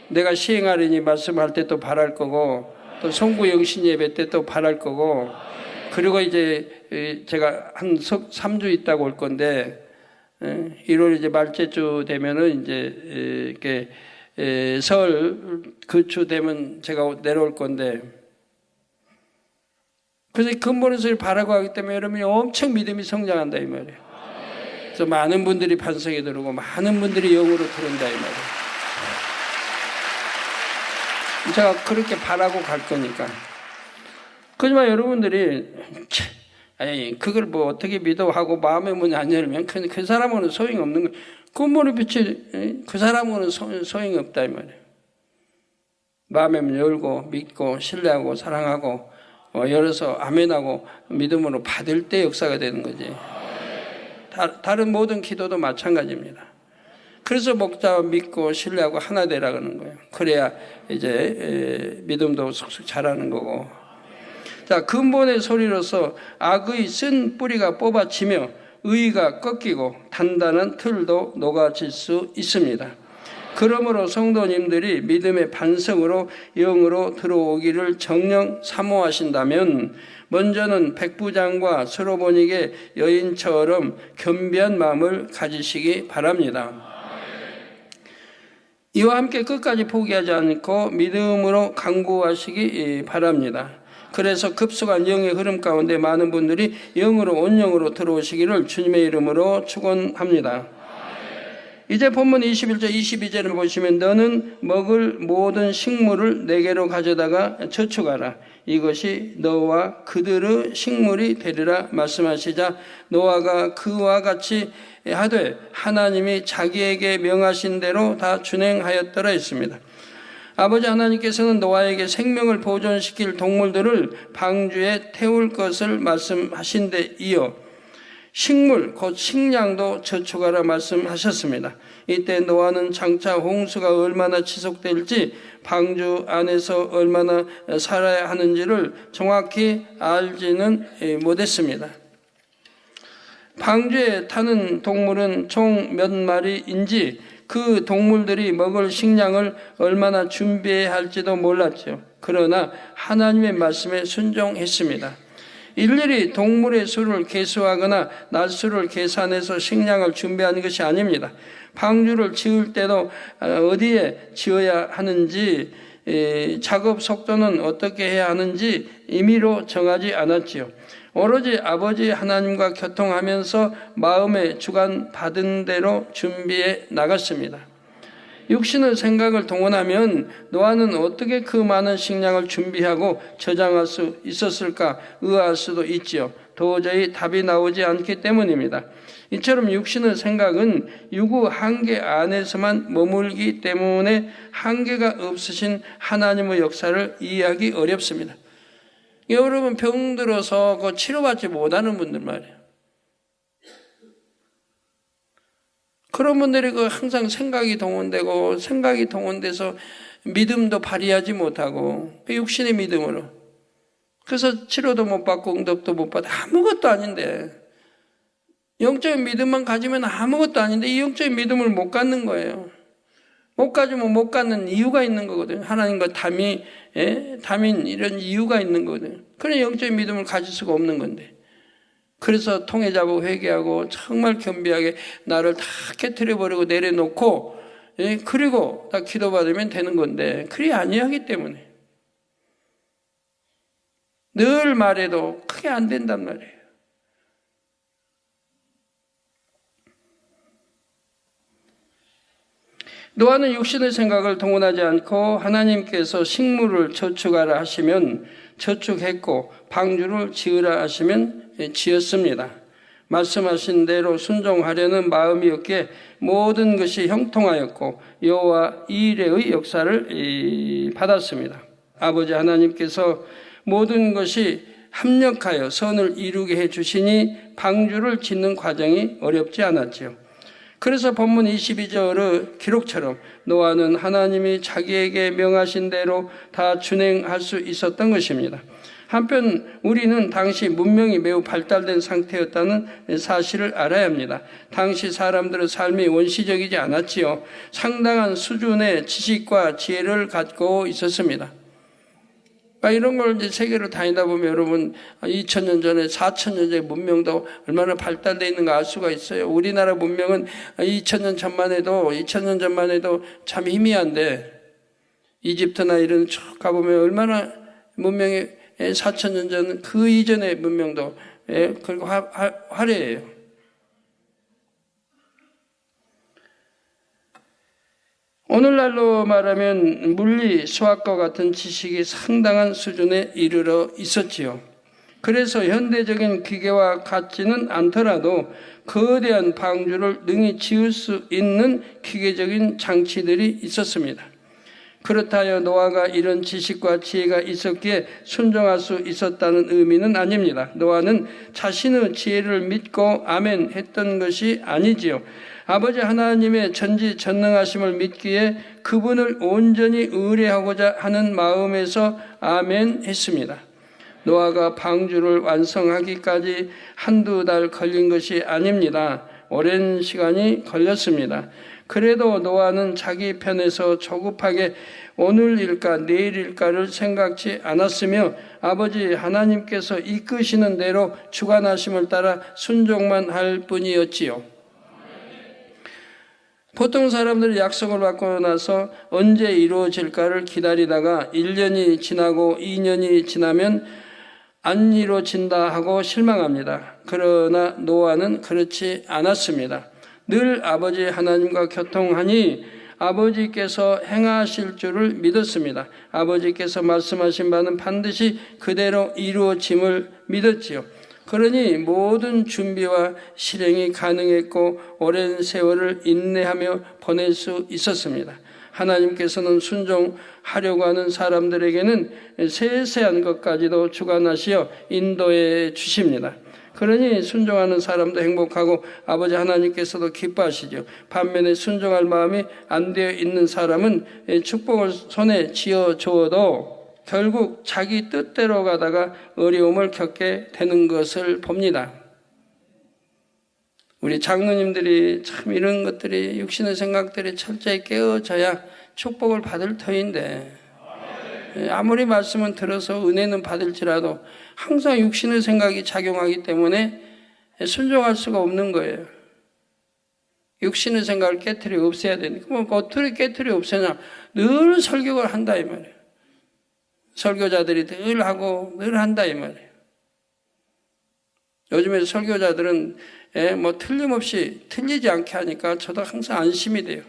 내가 시행하리니 말씀할 때 또 바랄 거고, 또 송구 영신 예배 때 또 바랄 거고, 그리고 이제 제가 한 3주 있다가 올 건데 1월 이제 말째 주 되면은 이제 이렇게 설 그 주 되면 제가 내려올 건데, 그래서 근본의 소리를 바라고 하기 때문에 여러분이 엄청 믿음이 성장한다 이 말이에요. 그래서 많은 분들이 반석에 들어오고 많은 분들이 영으로 들어온다 이 말이에요. 제가 그렇게 바라고 갈 거니까. 그지만 여러분들이 아니 그걸 뭐 어떻게 믿어 하고 마음의 문이 안 열면 그 사람은 소용이 없는 거예요. 근본의 빛이 그 사람은 소용이 없다 이 말이에요. 마음의 문 열고 믿고 신뢰하고 사랑하고 열어서 아멘하고 믿음으로 받을 때 역사가 되는 거지. 다른 모든 기도도 마찬가지입니다. 그래서 목자와 믿고 신뢰하고 하나 되라 그러는 거예요. 그래야 이제 믿음도 쑥쑥 자라는 거고. 자, 근본의 소리로서 악의 쓴 뿌리가 뽑아지며 의가 꺾이고 단단한 틀도 녹아질 수 있습니다. 그러므로 성도님들이 믿음의 반성으로 영으로 들어오기를 정녕 사모하신다면 먼저는 백부장과 스로보닉의 여인처럼 겸비한 마음을 가지시기 바랍니다. 이와 함께 끝까지 포기하지 않고 믿음으로 강구하시기 바랍니다. 그래서 급속한 영의 흐름 가운데 많은 분들이 영으로 온영으로 들어오시기를 주님의 이름으로 축원합니다. 이제 본문 21절 22절을 보시면 너는 먹을 모든 식물을 내게로 가져다가 저축하라. 이것이 너와 그들의 식물이 되리라 말씀하시자 노아가 그와 같이 하되 하나님이 자기에게 명하신 대로 다 준행하였더라 했습니다. 아버지 하나님께서는 노아에게 생명을 보존시킬 동물들을 방주에 태울 것을 말씀하신 데 이어 식물 곧 식량도 저축하라 말씀하셨습니다. 이때 노아는 장차 홍수가 얼마나 지속될지 방주 안에서 얼마나 살아야 하는지를 정확히 알지는 못했습니다. 방주에 타는 동물은 총 몇 마리인지 그 동물들이 먹을 식량을 얼마나 준비해야 할지도 몰랐죠. 그러나 하나님의 말씀에 순종했습니다. 일일이 동물의 수를 계수하거나 날수를 계산해서 식량을 준비하는 것이 아닙니다. 방주를 지을 때도 어디에 지어야 하는지 작업 속도는 어떻게 해야 하는지 임의로 정하지 않았지요. 오로지 아버지 하나님과 교통하면서 마음의 주관 받은 대로 준비해 나갔습니다. 육신의 생각을 동원하면 노아는 어떻게 그 많은 식량을 준비하고 저장할 수 있었을까 의아할 수도 있지요. 도저히 답이 나오지 않기 때문입니다. 이처럼 육신의 생각은 유구 한계 안에서만 머물기 때문에 한계가 없으신 하나님의 역사를 이해하기 어렵습니다. 여러분 병들어서 그 치료받지 못하는 분들 말이에요. 그런 분들이 그 항상 생각이 동원돼서 믿음도 발휘하지 못하고 육신의 믿음으로 그래서 치료도 못 받고 응답도 못 받고 아무것도 아닌데 영적인 믿음만 가지면 아무것도 아닌데 이 영적인 믿음을 못 갖는 거예요. 못 가지면 못 갖는 이유가 있는 거거든요. 하나님과 담인 이런 이유가 있는 거거든요. 그런 영적인 믿음을 가질 수가 없는 건데 그래서 통해자고 회개하고 정말 겸비하게 나를 다 깨트려버리고 내려놓고 그리고 딱 기도받으면 되는 건데 그리 아니하기 때문에 늘 말해도 크게 안 된단 말이에요. 노아는 육신의 생각을 동원하지 않고 하나님께서 식물을 저축하라 하시면 저축했고 방주를 지으라 하시면 지었습니다. 말씀하신 대로 순종하려는 마음이었기에 모든 것이 형통하였고 여호와 이레의 역사를 받았습니다. 아버지 하나님께서 모든 것이 합력하여 선을 이루게 해주시니 방주를 짓는 과정이 어렵지 않았지요. 그래서 본문 22절의 기록처럼 노아는 하나님이 자기에게 명하신 대로 다 준행할 수 있었던 것입니다. 한편 우리는 당시 문명이 매우 발달된 상태였다는 사실을 알아야 합니다. 당시 사람들의 삶이 원시적이지 않았지요. 상당한 수준의 지식과 지혜를 갖고 있었습니다. 이런 걸 이제 세계로 다니다 보면 여러분 2000년 전에 4000년 전의 문명도 얼마나 발달되어 있는가 알 수가 있어요. 우리나라 문명은 2000년 전만 해도 참 희미한데 이집트나 이런 쭉 가보면 얼마나 문명이 4000년 전 그 이전의 문명도 그리고 화려해요. 오늘날로 말하면 물리, 수학과 같은 지식이 상당한 수준에 이르러 있었지요. 그래서 현대적인 기계와 같지는 않더라도 거대한 방주를 능히 지을 수 있는 기계적인 장치들이 있었습니다. 그렇다여 노아가 이런 지식과 지혜가 있었기에 순종할 수 있었다는 의미는 아닙니다. 노아는 자신의 지혜를 믿고 아멘 했던 것이 아니지요. 아버지 하나님의 전지전능하심을 믿기에 그분을 온전히 의뢰하고자 하는 마음에서 아멘 했습니다. 노아가 방주를 완성하기까지 한두 달 걸린 것이 아닙니다. 오랜 시간이 걸렸습니다. 그래도 노아는 자기 편에서 조급하게 오늘 일까 내일 일까를 생각지 않았으며 아버지 하나님께서 이끄시는 대로 주관하심을 따라 순종만 할 뿐이었지요. 보통 사람들이 약속을 받고 나서 언제 이루어질까를 기다리다가 1년이 지나고 2년이 지나면 안 이루어진다 하고 실망합니다. 그러나 노아는 그렇지 않았습니다. 늘 아버지 하나님과 교통하니 아버지께서 행하실 줄을 믿었습니다. 아버지께서 말씀하신 바는 반드시 그대로 이루어짐을 믿었지요. 그러니 모든 준비와 실행이 가능했고 오랜 세월을 인내하며 보낼 수 있었습니다. 하나님께서는 순종하려고 하는 사람들에게는 세세한 것까지도 주관하시어 인도해 주십니다. 그러니 순종하는 사람도 행복하고 아버지 하나님께서도 기뻐하시죠. 반면에 순종할 마음이 안 되어 있는 사람은 축복을 손에 쥐어 주어도 결국 자기 뜻대로 가다가 어려움을 겪게 되는 것을 봅니다. 우리 장로님들이 참 이런 것들이 육신의 생각들이 철저히 깨어져야 축복을 받을 터인데 아무리 말씀은 들어서 은혜는 받을지라도 항상 육신의 생각이 작용하기 때문에 순종할 수가 없는 거예요. 육신의 생각을 깨트려 없애야 되니까 뭐 어떻게 깨트려 없애냐. 늘 설교를 한다 이 말이에요. 설교자들이 늘 하고 늘 한다 이 말이에요. 요즘에 설교자들은 뭐 틀림없이 틀리지 않게 하니까 저도 항상 안심이 돼요.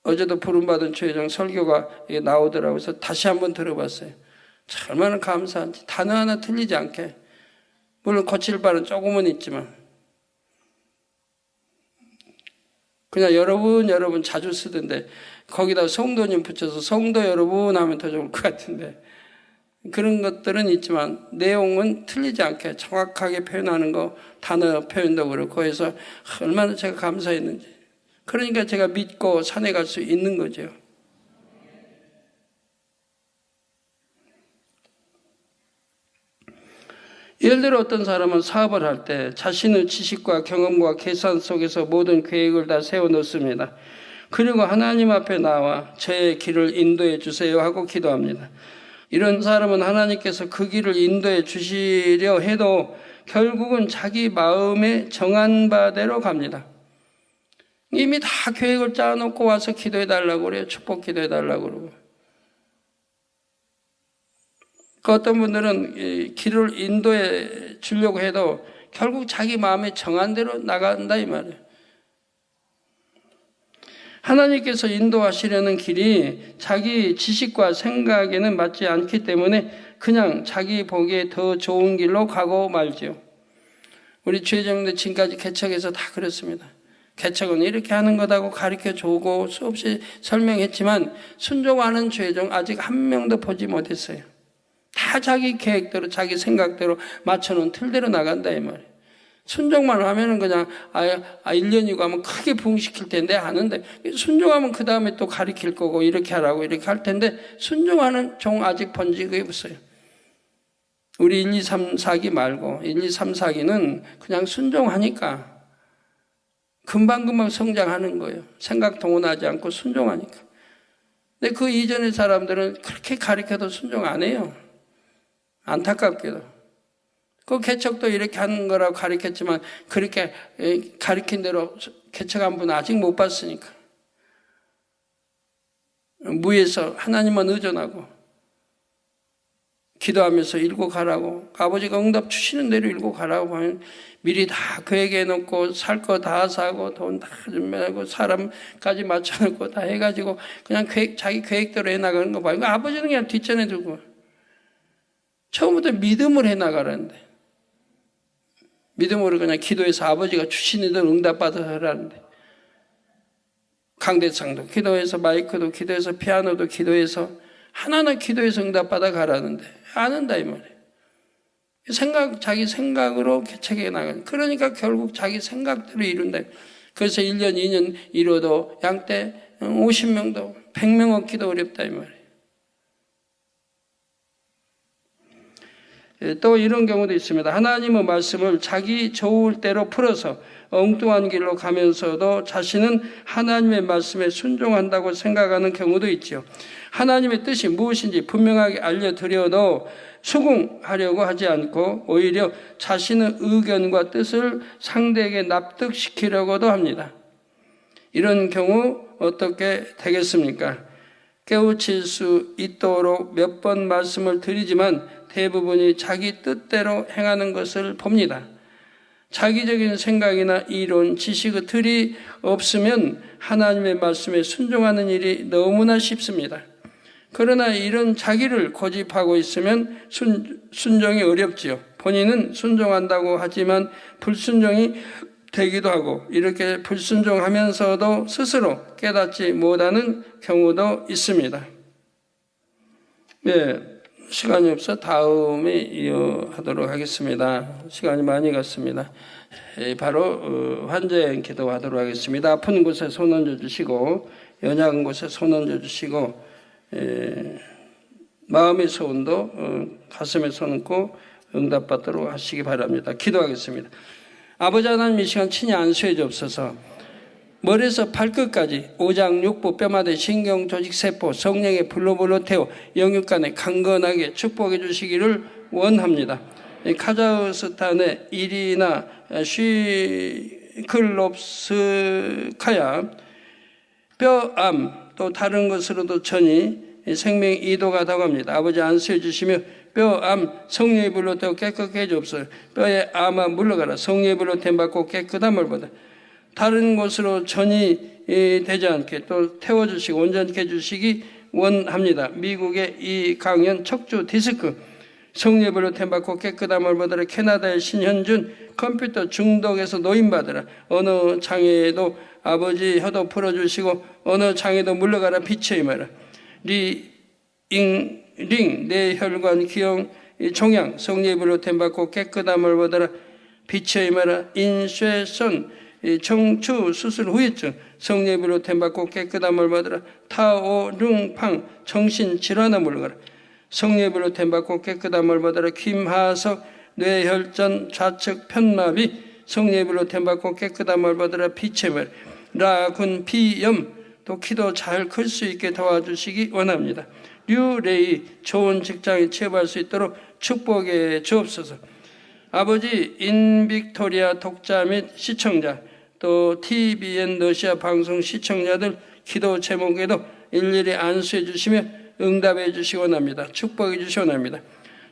어제도 부름받은 최회장 설교가 나오더라고요. 그래서 다시 한번 들어봤어요. 참 얼마나 감사한지. 단어 하나 틀리지 않게. 물론 고칠 바는 조금은 있지만 그냥 여러분 자주 쓰던데 거기다 성도님 붙여서 성도 여러분 하면 더 좋을 것 같은데 그런 것들은 있지만 내용은 틀리지 않게 정확하게 표현하는 거 단어 표현도 그렇고 해서 얼마나 제가 감사했는지. 그러니까 제가 믿고 산에 갈 수 있는 거죠. 예를 들어 어떤 사람은 사업을 할 때 자신의 지식과 경험과 계산 속에서 모든 계획을 다 세워놓습니다. 그리고 하나님 앞에 나와 저의 길을 인도해 주세요 하고 기도합니다. 이런 사람은 하나님께서 그 길을 인도해 주시려 해도 결국은 자기 마음에 정한 바대로 갑니다. 이미 다 계획을 짜놓고 와서 기도해 달라고 그래요. 축복 기도해 달라고 그러고. 어떤 분들은 길을 인도해 주려고 해도 결국 자기 마음에 정한 대로 나간다 이 말이에요. 하나님께서 인도하시려는 길이 자기 지식과 생각에는 맞지 않기 때문에 그냥 자기 보기에 더 좋은 길로 가고 말지요. 우리 주의정대 지금까지 개척에서 다 그렇습니다. 개척은 이렇게 하는 거다고 가르쳐주고 수없이 설명했지만 순종하는 주의정 아직 한 명도 보지 못했어요. 다 자기 계획대로 자기 생각대로 맞춰놓은 틀대로 나간다 이 말이에요. 순종만 하면은 그냥 1년이고 하면 크게 부흥시킬 텐데 하는데 순종하면 그 다음에 또 가르칠 거고 이렇게 하라고 이렇게 할 텐데 순종하는 종 아직 본 적이 없어요. 우리 1, 2, 3, 4기 말고 1, 2, 3, 4기는 그냥 순종하니까 금방금방 성장하는 거예요. 생각 동원하지 않고 순종하니까. 근데 그 이전의 사람들은 그렇게 가르쳐도 순종 안 해요. 안타깝게도. 그 개척도 이렇게 하는 거라고 가르쳤지만 그렇게 가르친 대로 개척한 분은 아직 못 봤으니까. 무에서 하나님만 의존하고 기도하면서 일고 가라고 아버지가 응답 주시는 대로 일고 가라고 하면 미리 다 계획해 놓고 살 거 다 사고 돈 다 준비하고 사람까지 맞춰놓고 다 해가지고 그냥 자기 계획대로 해나가는 거 봐요. 아버지는 그냥 뒷전에 두고 처음부터 믿음을 해나가라는데 믿음으로 그냥 기도해서 아버지가 주시는 대로 응답받아서 하라는데 강대상도 기도해서 마이크도 기도해서 피아노도 기도해서 하나하나 기도해서 응답받아 가라는데 안 한다 이 말이에요. 자기 생각으로 개척해 나가는 그러니까 결국 자기 생각대로 이룬다. 그래서 1년 2년 이뤄도 양떼 50명도 100명 얻기도 어렵다 이 말이에요. 또 이런 경우도 있습니다. 하나님의 말씀을 자기 좋을 대로 풀어서 엉뚱한 길로 가면서도 자신은 하나님의 말씀에 순종한다고 생각하는 경우도 있죠. 하나님의 뜻이 무엇인지 분명하게 알려드려도 수긍하려고 하지 않고 오히려 자신의 의견과 뜻을 상대에게 납득시키려고도 합니다. 이런 경우 어떻게 되겠습니까? 깨우칠 수 있도록 몇 번 말씀을 드리지만 대부분이 자기 뜻대로 행하는 것을 봅니다. 자기적인 생각이나 이론, 지식의 틀이 없으면 하나님의 말씀에 순종하는 일이 너무나 쉽습니다. 그러나 이런 자기를 고집하고 있으면 순종이 어렵지요. 본인은 순종한다고 하지만 불순종이 되기도 하고 이렇게 불순종하면서도 스스로 깨닫지 못하는 경우도 있습니다. 네, 시간이 없어 다음에 이어하도록 하겠습니다. 시간이 많이 갔습니다. 바로 환자의 기도하도록 하겠습니다. 아픈 곳에 손 얹어주시고 연약한 곳에 손 얹어주시고 마음의 소원도 가슴에 손 얹고 응답받도록 하시기 바랍니다. 기도하겠습니다. 아버지 하나님 이 시간 친히 안수해 주옵소서. 머리에서 발끝까지 오장, 육부, 뼈마디, 신경, 조직, 세포, 성령의 불로 태워 영육간에 강건하게 축복해 주시기를 원합니다. 카자흐스탄의 이리나 슈클롭스카야 뼈암 또 다른 것으로도 전이 생명 이동하다고 합니다. 아버지 안수해 주시며 뼈암 성령의 불로 태워 깨끗게 해주옵소서. 뼈에 암아 물러가라. 성령의 불로 댐받고 깨끗함을 받아 다른 곳으로 전이 되지 않게 또 태워주시고 온전케 해주시기 원합니다. 미국의 이 강연 척추 디스크 성령의 불로 댐받고 깨끗함을 받으라. 캐나다의 신현준 컴퓨터 중독에서 노인받으라. 어느 장애에도 아버지 혀도 풀어주시고 어느 장애도 물러가라. 빛의 임하라. 링 뇌혈관 기형 종양 성령의 불로 댐받고 깨끗함을 받으라. 빛의 임하라. 인쇄선 청추 수술 후유증 성령의 불로 댐받고 깨끗함을 받으라. 타오룽팡 정신질환에 물러가라. 성령의 불로 댐받고 깨끗함을 받으라. 김하석 뇌혈전 좌측 편마비 성령의 불로 댐받고 깨끗함을 받으라. 빛의 말 라군 비염 또 기도 잘 클 수 있게 도와주시기 원합니다. 류레이 좋은 직장에 취업할 수 있도록 축복해 주옵소서. 아버지, 인빅토리아 독자 및 시청자, 또 TVN 러시아 방송 시청자들 기도 제목에도 일일이 안수해 주시며 응답해 주시기 원합니다. 축복해 주시기 원합니다.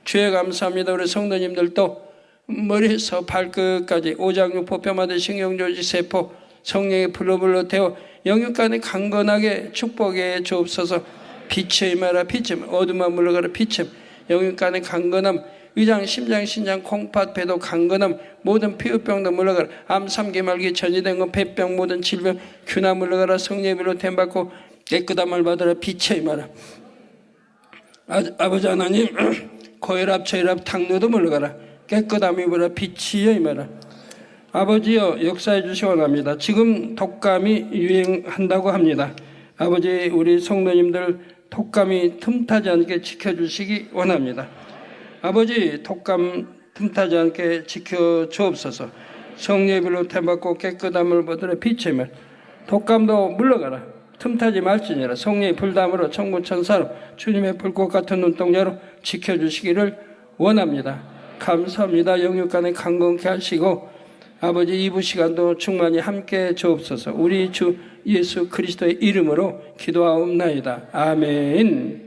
주에 감사합니다. 우리 성도님들도 머리에서 발끝까지 오장육포 뼈마디 신경조직 세포 성령의 불로불로 태워 영육간에 강건하게 축복해 주옵소서. 빛의 임하라. 빛의 어둠만 물러가라. 빛의 영육간에 강건함, 위장, 심장, 신장, 콩팥, 배도 강건함, 모든 피부병도 물러가라. 암, 삼기, 말기, 전이된 것, 폐병, 모든 질병, 균화 물러가라. 성령의 불로 템받고 깨끗함을 받으라. 빛의 임하라. 아버지 하나님, 고혈압, 저혈압, 당뇨도 물러가라. 깨끗함이 물러가라. 빛이여 임하라. 아버지여, 역사해 주시기 원합니다. 지금 독감이 유행한다고 합니다. 아버지, 우리 성도님들 독감이 틈타지 않게 지켜주시기 원합니다. 아버지, 독감 틈타지 않게 지켜주옵소서. 성령의 불로 템받고 깨끗함을 받으라. 빛의 면 독감도 물러가라. 틈타지 말지니라. 성령의 불담으로 천군천사로 주님의 불꽃 같은 눈동자로 지켜주시기를 원합니다. 감사합니다. 영육간에 강건케 하시고 아버지, 이부 시간도 충만히 함께 주옵소서. 우리 주 예수 그리스도의 이름으로 기도하옵나이다. 아멘.